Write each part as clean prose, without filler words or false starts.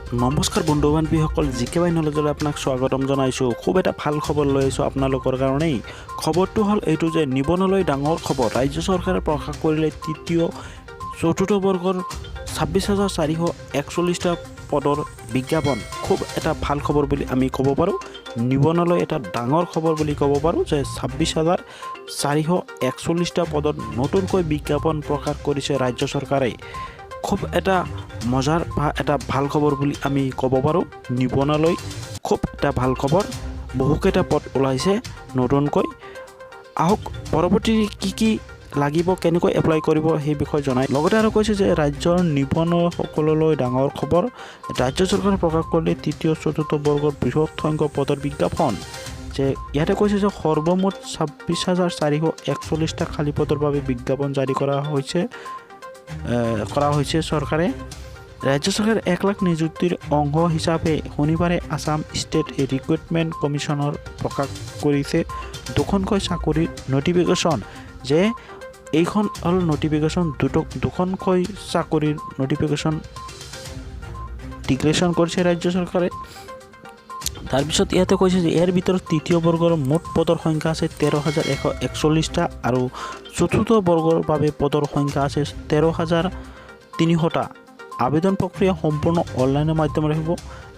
নমস্কাৰ বন্ধু বান্ধৱীসকল জিকে বাই নলেজলৈ আপোনাক স্বাগতম জনাইছোঁ। খুব এটা ভাল খবৰ লৈ আছোঁ আপোনালোকৰ কাৰণেই। খবৰটো হ'ল এইটো যে নিবনুৱালৈ ডাঙৰ খবৰ। ৰাজ্য চৰকাৰে প্ৰকাশ কৰিলে তৃতীয় চতুৰ্থ বৰ্গৰ 26,441টা পদৰ বিজ্ঞাপন। খুব এটা ভাল খবৰ বুলি আমি ক'ব পাৰোঁ। নিবনুৱালৈ এটা ডাঙৰ খবৰ বুলি ক'ব পাৰোঁ যে 26,441টা পদত নতুনকৈ বিজ্ঞাপন প্ৰকাশ কৰিছে ৰাজ্য চৰকাৰে। খুব এটা মজাৰ বা এটা ভাল খবৰ বুলি আমি ক'ব পাৰোঁ। নিবনুৱালৈ খুব এটা ভাল খবৰ। বহুকেইটা পদ ওলাইছে নতুনকৈ। আহক পৰৱৰ্তী কি লাগিব, কেনেকৈ এপ্লাই কৰিব সেই বিষয়ে জনাই। লগতে আৰু কৈছে যে ৰাজ্যৰ নিবনুৱাসকললৈ ডাঙৰ খবৰ। ৰাজ্য চৰকাৰে প্ৰকাশ কৰিলে তৃতীয় চতুৰ্থ বৰ্গৰ বৃহৎ সংখ্যক পদৰ বিজ্ঞাপন। যে ইয়াতে কৈছে যে সৰ্বমুঠ 26,441টা খালী পদৰ বাবে বিজ্ঞাপন জাৰি কৰা হৈছে চৰকাৰে। ৰাজ্য চৰকাৰে 1 লাখ নিযুক্তিৰ অংশ হিচাপে শনিবাৰে আছাম ষ্টেট ৰিক্ৰুটমেণ্ট কমিশ্যনৰ প্ৰকাশ কৰিছে দুখনকৈ চাকৰিৰ নটিফিকেশ্যন। যে এইখন হ'ল নটিফিকেশ্যন, দুখনকৈ চাকৰিৰ নটিফিকেশ্যন ডিক্লেৰেশ্যন কৰিছে ৰাজ্য চৰকাৰে। তাৰপিছত ইয়াতে কৈছে যে ইয়াৰ ভিতৰত তৃতীয় বৰ্গৰ মুঠ পদৰ সংখ্যা আছে 13,141টা আৰু চতুৰ্থ বৰ্গৰ বাবে পদৰ সংখ্যা আছে 13,300টা। আবেদন প্ৰক্ৰিয়া সম্পূৰ্ণ অনলাইনৰ মাধ্যমেৰে হ'ব।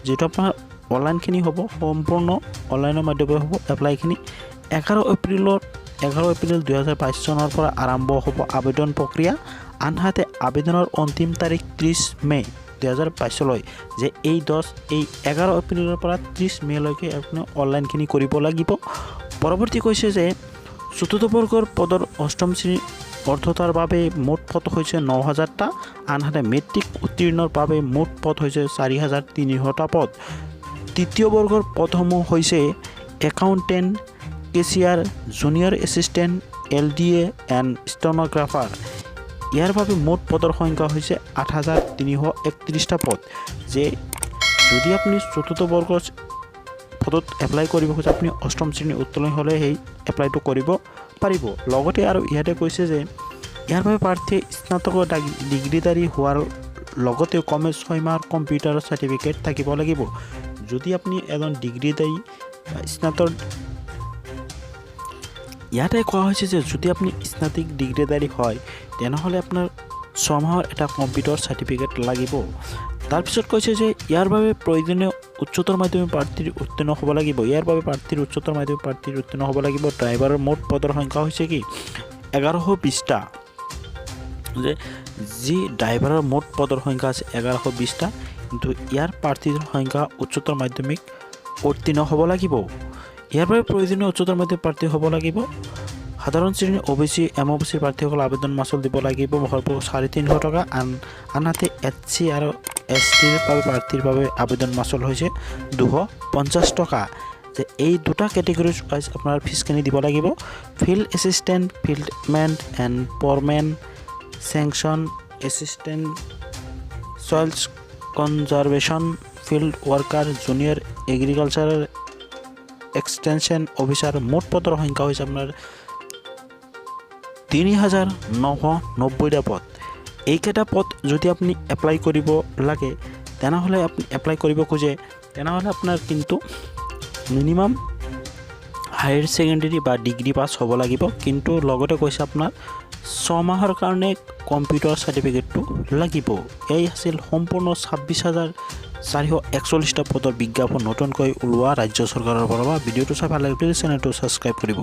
যিটো আপোনাৰ অনলাইনখিনি হ'ব, সম্পূৰ্ণ অনলাইনৰ মাধ্যমেৰে হ'ব। এপ্লাইখিনি 11 এপ্ৰিল 2022 চনৰ পৰা আৰম্ভ হ'ব আবেদন প্ৰক্ৰিয়া। আনহাতে আবেদনৰ অন্তিম তাৰিখ 30 মে 2022লৈ। যে এই 11 এপ্ৰিলৰ পৰা 30 মেলৈকে আপুনি অনলাইনখিনি কৰিব লাগিব। পৰৱৰ্তী কৈছে যে চতুৰ্থ বৰ্গৰ পদৰ অষ্টম শ্ৰেণীৰ অৰ্হতাৰ বাবে মুঠ পদ হৈছে 9,000টা। আনহাতে মেট্ৰিক উত্তীৰ্ণৰ বাবে মুঠ পদ হৈছে 4,300টা পদ। তৃতীয় বৰ্গৰ পদসমূহ হৈছে accountant, cashier, junior assistant, LDA and stenographer. ইয়াৰ বাবে মুঠ পদৰ সংখ্যা হৈছে 8,331টা পদ। যে যদি আপুনি চতুৰ্থ বৰ্গৰ পদত এপ্লাই কৰিব খোজে, আপুনি অষ্টম শ্ৰেণী উত্তীৰ্ণ হ'লে সেই এপ্লাইটো কৰিব পাৰিব। লগতে আৰু ইয়াতে কৈছে যে ইয়াৰ বাবে প্ৰাৰ্থীয়ে স্নাতকৰ ডিগ্ৰীধাৰী হোৱাৰ লগতে কমেও 6 মাহৰ কম্পিউটাৰ চাৰ্টিফিকেট থাকিব লাগিব। যদি আপুনি এজন ডিগ্ৰীধাৰী বা স্নাতক, ইয়াতে কোৱা হৈছে যে যদি আপুনি স্নাতক ডিগ্ৰীধাৰী হয় তেনেহ'লে আপোনাৰ 6 মাহৰ এটা কম্পিউটাৰ চাৰ্টিফিকেট লাগিব। তাৰপিছত কৈছে যে ইয়াৰ বাবে প্ৰয়োজনীয় উচ্চতৰ মাধ্যমিক প্ৰাৰ্থীৰ উত্তীৰ্ণ হ'ব লাগিব। ইয়াৰ বাবে উচ্চতৰ মাধ্যমিক প্ৰাৰ্থীৰ উত্তীৰ্ণ হ'ব লাগিব। ড্ৰাইভাৰৰ মুঠ পদৰ সংখ্যা হৈছে কি 1120টা। যে যি ড্ৰাইভাৰৰ মুঠ পদৰ সংখ্যা আছে 1120টা, কিন্তু ইয়াৰ প্ৰাৰ্থীৰ সংখ্যা উচ্চতৰ মাধ্যমিক উত্তীৰ্ণ হ'ব লাগিব। ইয়াৰ বাবে প্ৰয়োজনীয় উচ্চতৰ মাধ্যমিক প্ৰাৰ্থী হ'ব লাগিব। সাধাৰণ শ্ৰেণীৰ OBC MOBC প্ৰাৰ্থীসকলে আবেদন মাচুল দিব লাগিব 350 টকা। আনহাতে SC আৰু STৰ বাবে প্ৰাৰ্থীৰ বাবে আবেদন মাচুল হৈছে 250 টকা। যে এই দুটা কেটেগৰীজ ৱাইজ আপোনাৰ ফিজখিনি দিব লাগিব। Field assistant, fieldmen and foremen, section assistant, soil conservation, field worker, junior agricultural extension officer. মুঠ পদৰ সংখ্যা হৈছে আপোনাৰ 3,990টা পদ। এইকেইটা পদ যদি আপুনি এপ্লাই কৰিব লাগে, তেনেহ'লে আপুনি এপ্লাই কৰিব খোজে, তেনেহ'লে আপোনাৰ কিন্তু মিনিমাম হায়াৰ ছেকেণ্ডেৰী বা ডিগ্ৰী পাছ হ'ব লাগিব। কিন্তু লগতে কৈছে আপোনাৰ 6 মাহৰ কাৰণে কম্পিউটাৰ চাৰ্টিফিকেটটো লাগিব। এই আছিল সম্পূৰ্ণ 26,441টা পদৰ বিজ্ঞাপন নতুনকৈ ওলোৱা ৰাজ্য চৰকাৰৰ পৰা। ভিডিঅ'টো চাই ভাল লাগিলে প্লিজ চেনেলটো ছাবস্ক্ৰাইব কৰিব।